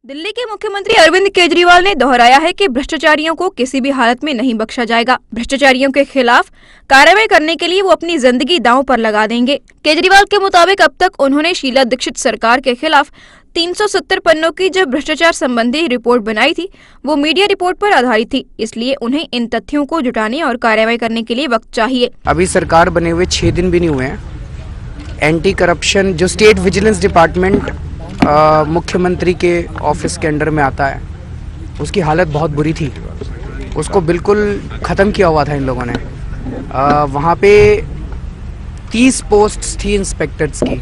दिल्ली के मुख्यमंत्री अरविंद केजरीवाल ने दोहराया है कि भ्रष्टाचारियों को किसी भी हालत में नहीं बख्शा जाएगा। भ्रष्टाचारियों के खिलाफ कार्रवाई करने के लिए वो अपनी जिंदगी दांव पर लगा देंगे। केजरीवाल के मुताबिक अब तक उन्होंने शीला दीक्षित सरकार के खिलाफ 370 पन्नों की जो भ्रष्टाचार संबंधी रिपोर्ट बनाई थी वो मीडिया रिपोर्ट पर आधारित थी, इसलिए उन्हें इन तथ्यों को जुटाने और कार्रवाई करने के लिए वक्त चाहिए। अभी सरकार बने हुए 6 दिन भी नहीं हुए हैं। एंटी करप्शन जो स्टेट विजिलेंस डिपार्टमेंट मुख्यमंत्री के ऑफिस के अंडर में आता है, उसकी हालत बहुत बुरी थी। उसको बिल्कुल ख़त्म किया हुआ था इन लोगों ने। वहाँ पे 30 पोस्ट्स थी इंस्पेक्टर्स की,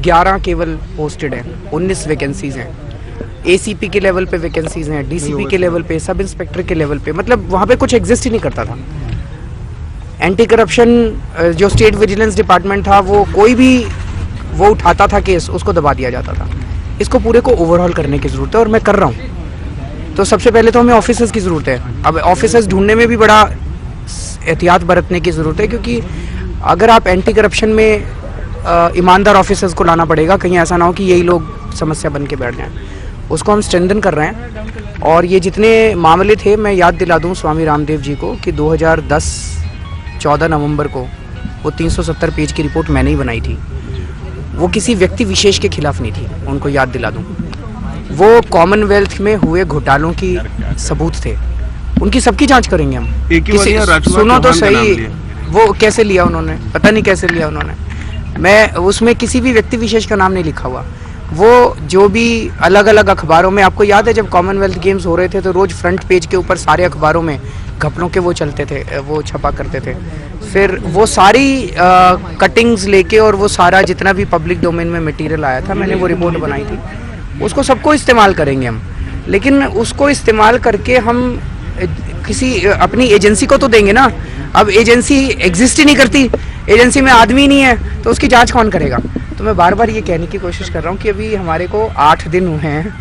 11 केवल पोस्टेड हैं, 19 वैकेंसीज हैं। एसीपी के लेवल पे वैकेंसीज हैं, डीसीपी के लेवल पे, सब इंस्पेक्टर के लेवल पे, मतलब वहाँ पे कुछ एग्जिस्ट ही नहीं करता था। एंटी करप्शन जो स्टेट विजिलेंस डिपार्टमेंट था, वो कोई भी वो उठाता था केस, उसको दबा दिया जाता था। इसको पूरे को ओवरऑल करने की ज़रूरत है और मैं कर रहा हूँ। तो सबसे पहले तो हमें ऑफिसर्स की ज़रूरत है। अब ऑफिसर्स ढूंढने में भी बड़ा एहतियात बरतने की ज़रूरत है, क्योंकि अगर आप एंटी करप्शन में ईमानदार ऑफिसर्स को लाना पड़ेगा, कहीं ऐसा ना हो कि यही लोग समस्या बन के बैठ जाएं। उसको हम स्ट्रेंथन कर रहे हैं। और ये जितने मामले थे, मैं याद दिला दूँ स्वामी रामदेव जी को कि 2010-14 नवंबर को वो 370 पेज की रिपोर्ट मैंने ही बनाई थी। वो किसी व्यक्ति विशेष के खिलाफ नहीं थी, उनको याद दिला दूं। वो कॉमनवेल्थ में हुए घोटालों की सबूत थे, उनकी सबकी जांच करेंगे हम। सुनो तो सही, वो कैसे लिया उन्होंने, पता नहीं कैसे लिया उन्होंने। मैं उसमें किसी भी व्यक्ति विशेष का नाम नहीं लिखा हुआ। वो जो भी अलग अलग अखबारों में, आपको याद है जब कॉमनवेल्थ गेम्स हो रहे थे तो रोज फ्रंट पेज के ऊपर सारे अखबारों में घपलों के वो चलते थे, वो छपा करते थे। फिर वो सारी कटिंग्स लेके और वो सारा जितना भी पब्लिक डोमेन में मटेरियल आया था, मैंने वो रिपोर्ट बनाई थी। उसको सबको इस्तेमाल करेंगे हम, लेकिन उसको इस्तेमाल करके हम किसी अपनी एजेंसी को तो देंगे ना। अब एजेंसी एग्जिस्ट ही नहीं करती, एजेंसी में आदमी ही नहीं है, तो उसकी जांच कौन करेगा। तो मैं बार बार ये कहने की कोशिश कर रहा हूँ कि अभी हमारे को 8 दिन हुए हैं,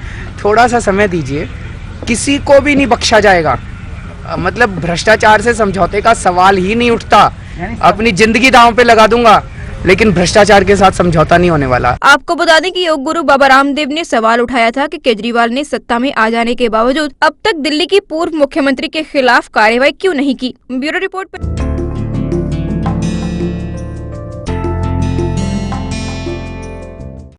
थोड़ा सा समय दीजिए। किसी को भी नहीं बख्शा जाएगा। मतलब भ्रष्टाचार से समझौते का सवाल ही नहीं उठता। अपनी जिंदगी दांव पे लगा दूंगा, लेकिन भ्रष्टाचार के साथ समझौता नहीं होने वाला। आपको बता दें कि योग गुरु बाबा रामदेव ने सवाल उठाया था कि केजरीवाल ने सत्ता में आ जाने के बावजूद अब तक दिल्ली की पूर्व मुख्यमंत्री के खिलाफ कार्रवाई क्यों नहीं की। Bureau report.